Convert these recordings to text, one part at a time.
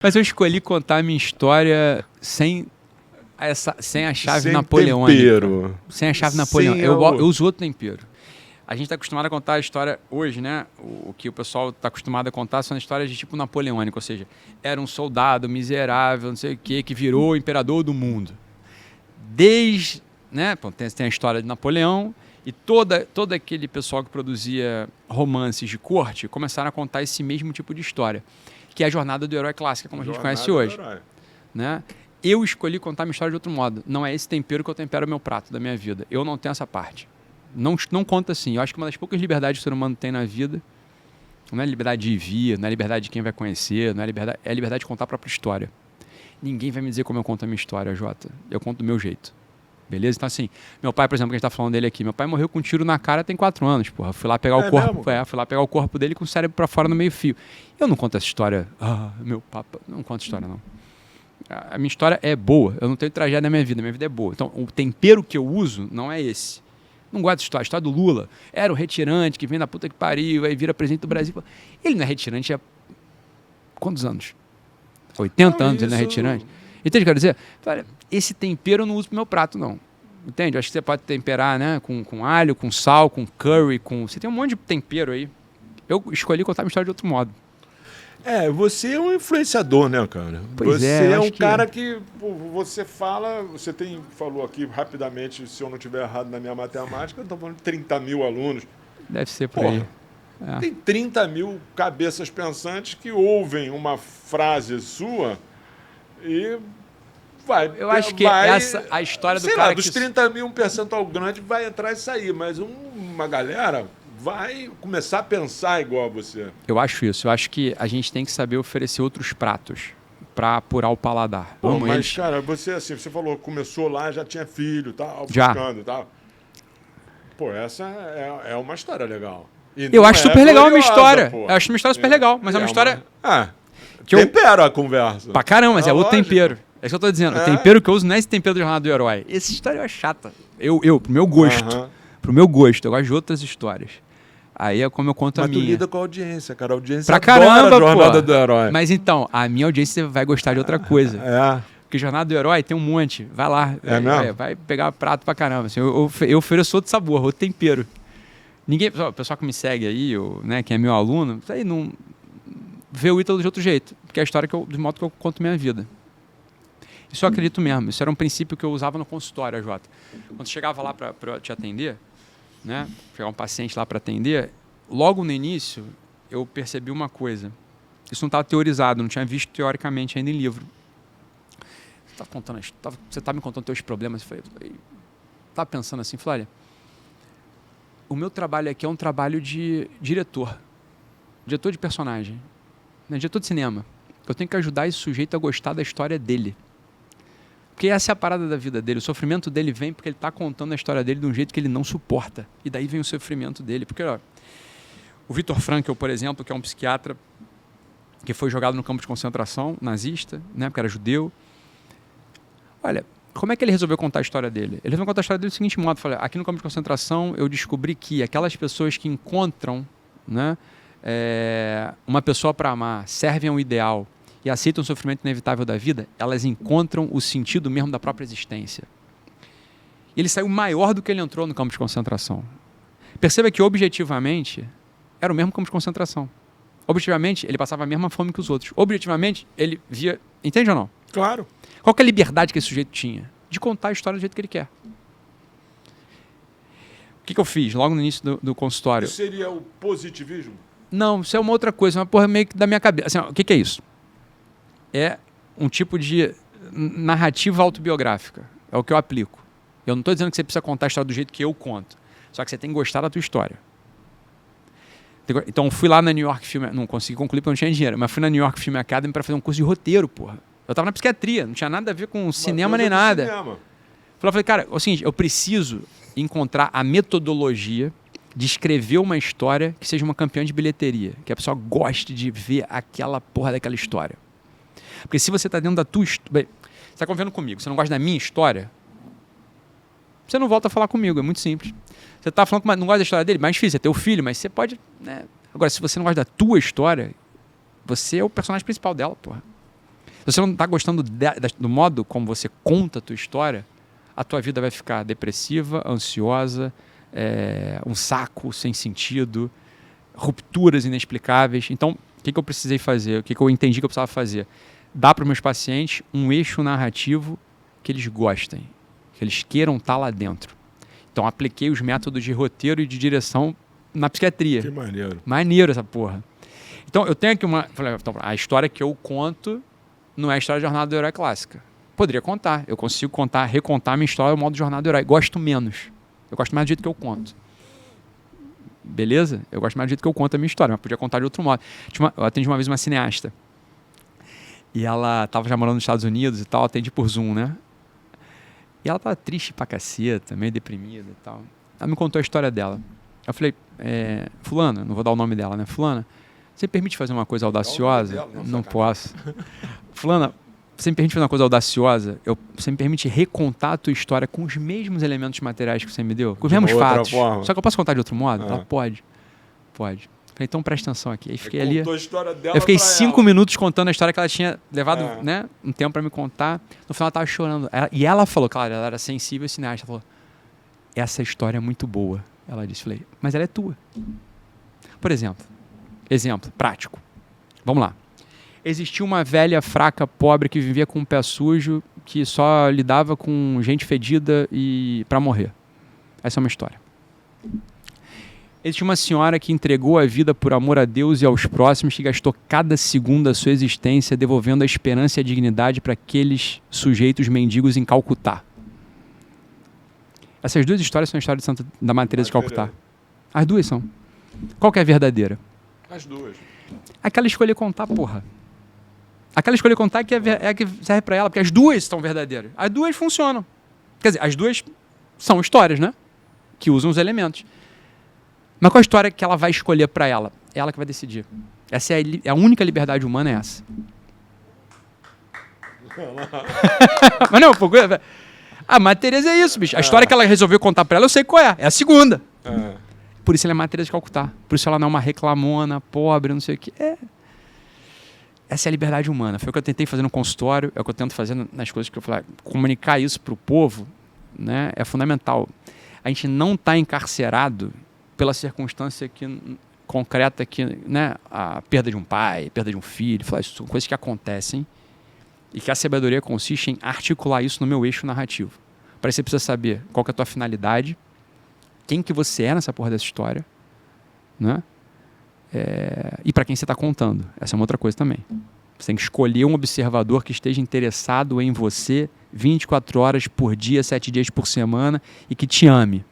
Mas eu escolhi contar a minha história sem a chave Sem napoleônica. tempero. Sem a chave napoleônica. Eu uso outro tempero. A gente está acostumado a contar a história hoje, né? O que o pessoal está acostumado a contar são histórias de tipo napoleônico, ou seja, era um soldado miserável, não sei o quê, que virou o imperador do mundo. Desde, né? Tem a história de Napoleão e todo aquele pessoal que produzia romances de corte começaram a contar esse mesmo tipo de história, que é a jornada do herói clássica, como a gente conhece hoje. Né? Eu escolhi contar minha história de outro modo. Não é esse tempero que eu tempero o meu prato da minha vida. Eu não tenho essa parte. Não conta assim. Eu acho que uma das poucas liberdades que o ser humano tem na vida não é a liberdade de vir, não é a liberdade de quem vai conhecer, não é a liberdade de contar a própria história. Ninguém vai me dizer como eu conto a minha história, Jota. Eu conto do meu jeito. Beleza? Então, assim, meu pai, por exemplo, que a gente tá falando dele aqui, meu pai morreu com um tiro na cara tem 4 anos, porra. Fui lá pegar o corpo. Fui lá pegar o corpo dele com o cérebro pra fora no meio-fio. Eu não conto essa história. Meu papo. Não conto história, não. A minha história é boa. Eu não tenho tragédia na minha vida. Minha vida é boa. Então, o tempero que eu uso não é esse. Não gosto de história. A história do Lula. Era um retirante que vem da puta que pariu, aí vira presidente do Brasil. Ele não é retirante há quantos anos? 80 anos ele não é retirante. Entende o que eu quero dizer? Olha, esse tempero eu não uso pro meu prato, não. Entende? Acho que você pode temperar, né? Com alho, com sal, com curry, Você tem um monte de tempero aí. Eu escolhi contar minha história de outro modo. Você é um influenciador, né, cara? Pois você é um cara que você fala, falou aqui rapidamente, se eu não estiver errado na minha matemática, eu estou falando de 30 mil alunos. Deve ser por aí. Tem 30 mil cabeças pensantes que ouvem uma frase sua e eu acho que a história do cara lá, dos 30 mil, um percentual grande vai entrar e sair, mas uma galera vai começar a pensar igual a você. Eu acho isso. Eu acho que a gente tem que saber oferecer outros pratos para apurar o paladar. Mas, cara, você falou, começou lá, já tinha filho, tal, buscando, tal. Essa é uma história legal. Eu acho super legal a minha história. Eu acho uma história super legal, mas é uma história... que tempera a conversa. Pra caramba, mas é outro tempero. É isso que eu tô dizendo. O tempero que eu uso não é esse tempero da jornada do herói. Essa história é chata. Pro meu gosto. Pro meu gosto. Eu gosto de outras histórias. Aí é como eu conto a minha. Mas tu lida com a audiência, cara. A audiência pra caramba, a jornada do herói. Mas então, a minha audiência vai gostar de outra coisa. Porque jornada do herói tem um monte. Vai lá. Vai pegar prato pra caramba. Assim, eu ofereço outro sabor, outro tempero. O pessoal que me segue aí, né, quem é meu aluno, isso aí não vê o Ítalo de outro jeito. Porque é a história do modo que eu conto minha vida. Isso eu acredito mesmo. Isso era um princípio que eu usava no consultório, Jota. Quando chegava lá para te atender, né, chegar um paciente lá para atender, logo no início eu percebi uma coisa. Isso não estava teorizado, não tinha visto teoricamente ainda em livro. Você está me contando teus problemas. Eu estava pensando assim, falei, olha, o meu trabalho aqui é um trabalho de diretor de personagem, né, diretor de cinema. Eu tenho que ajudar esse sujeito a gostar da história dele. Porque essa é a parada da vida dele. O sofrimento dele vem porque ele está contando a história dele de um jeito que ele não suporta. E daí vem o sofrimento dele. Porque o Viktor Frankl, por exemplo, que é um psiquiatra que foi jogado no campo de concentração nazista, né, porque era judeu. Olha, como é que ele resolveu contar a história dele? Ele resolveu contar a história dele do seguinte modo. Falei, aqui no campo de concentração eu descobri que aquelas pessoas que encontram, né, uma pessoa para amar, servem a um ideal e aceitam o sofrimento inevitável da vida, elas encontram o sentido mesmo da própria existência. Ele saiu maior do que ele entrou no campo de concentração. Perceba que, objetivamente, era o mesmo campo de concentração. Objetivamente, ele passava a mesma fome que os outros. Objetivamente, ele via... Entende ou não? Claro. Qual que é a liberdade que esse sujeito tinha? De contar a história do jeito que ele quer. O que eu fiz logo no início do consultório? Isso seria o positivismo? Não, isso é uma outra coisa, uma porra meio que da minha cabeça. Assim, o que é isso? É um tipo de narrativa autobiográfica. É o que eu aplico. Eu não estou dizendo que você precisa contar a história do jeito que eu conto. Só que você tem que gostar da tua história. Então, fui lá na New York Film... Não consegui concluir porque não tinha dinheiro. Mas fui na New York Film Academy para fazer um curso de roteiro, porra. Eu estava na psiquiatria. Não tinha nada a ver com cinema nem nada. Falei, cara, é o seguinte, eu preciso encontrar a metodologia de escrever uma história que seja uma campeã de bilheteria. Que a pessoa goste de ver aquela porra daquela história. Porque se você está dentro da tua história... Você está convivendo comigo, você não gosta da minha história, você não volta a falar comigo, é muito simples. Você está falando que não gosta da história dele, mais difícil, é teu filho, mas você pode... Né? Agora, se você não gosta da tua história, você é o personagem principal dela, porra. Se você não está gostando do modo como você conta a tua história, a tua vida vai ficar depressiva, ansiosa, um saco sem sentido, rupturas inexplicáveis. Então, o que eu precisei fazer? O que eu entendi que eu precisava fazer? Dar para os meus pacientes um eixo narrativo que eles gostem, que eles queiram estar lá dentro. Então, apliquei os métodos de roteiro e de direção na psiquiatria. Que maneiro. Maneiro essa porra. Então, eu tenho aqui a história que eu conto não é a história de Jornada do Herói clássica. Poderia contar. Eu consigo recontar minha história ao modo de Jornada do Herói. Gosto menos. Eu gosto mais do jeito que eu conto. Beleza? Eu gosto mais do jeito que eu conto a minha história, mas podia contar de outro modo. Eu atendi uma vez uma cineasta. E ela tava já morando nos Estados Unidos e tal, atendi por Zoom, né? E ela tava triste pra caceta, meio deprimida e tal. Ela me contou a história dela. Eu falei, fulana, não vou dar o nome dela, né? Fulana, você me permite fazer uma coisa audaciosa? Não posso. Fulana, você me permite fazer uma coisa audaciosa? Você me permite recontar a tua história com os mesmos elementos materiais que você me deu? Com os mesmos fatos. Forma. Só que eu posso contar de outro modo? Ela pode. Pode. Falei, então presta atenção aqui. Aí fiquei ali. A história dela eu fiquei 5 minutos contando a história que ela tinha levado um tempo para me contar. No final ela tava chorando. E ela falou, claro, ela era sensível e cineasta. Ela falou, essa história é muito boa. Ela disse, falei, mas ela é tua. Por exemplo prático. Vamos lá. Existia uma velha fraca, pobre, que vivia com um pé sujo, que só lidava com gente fedida e para morrer. Essa é uma história. Existia uma senhora que entregou a vida por amor a Deus e aos próximos, que gastou cada segundo da sua existência devolvendo a esperança e a dignidade para aqueles sujeitos mendigos em Calcutá. Essas duas histórias são a história da Madre Teresa de Calcutá. As duas são. Qual que é a verdadeira? As duas. Aquela escolher contar, porra. Aquela escolher contar que é a que serve pra ela, porque as duas são verdadeiras. As duas funcionam. Quer dizer, as duas são histórias, né? Que usam os elementos. Mas qual a história que ela vai escolher pra ela? É ela que vai decidir. Essa é a única liberdade humana, é essa. Mas não, pô. A Madre Teresa é isso, bicho. A história que ela resolveu contar pra ela, eu sei qual é. É a segunda. Por isso ela é Madre Teresa de Calcutá. Por isso ela não é uma reclamona, pobre, não sei o quê. Essa é a liberdade humana. Foi o que eu tentei fazer no consultório, é o que eu tento fazer nas coisas que eu falei. Comunicar isso para o povo, né, é fundamental. A gente não está encarcerado pela circunstância concreta que, né, a perda de um pai, perda de um filho, isso são coisas que acontecem e que a sabedoria consiste em articular isso no meu eixo narrativo. Para isso você precisa saber qual que é a tua finalidade, quem que você é nessa porra dessa história, né? E para quem você está contando. Essa é uma outra coisa também. Você tem que escolher um observador que esteja interessado em você 24 horas por dia, 7 dias por semana e que te ame.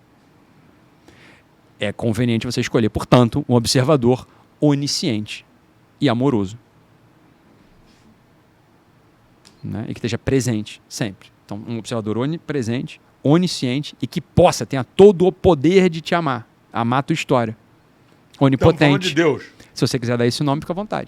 É conveniente você escolher, portanto, um observador onisciente e amoroso. Né? E que esteja presente sempre. Então, um observador onipresente, onisciente e que tenha todo o poder de te amar. Amar a tua história. Onipotente. De Deus. Se você quiser dar esse nome, fica à vontade.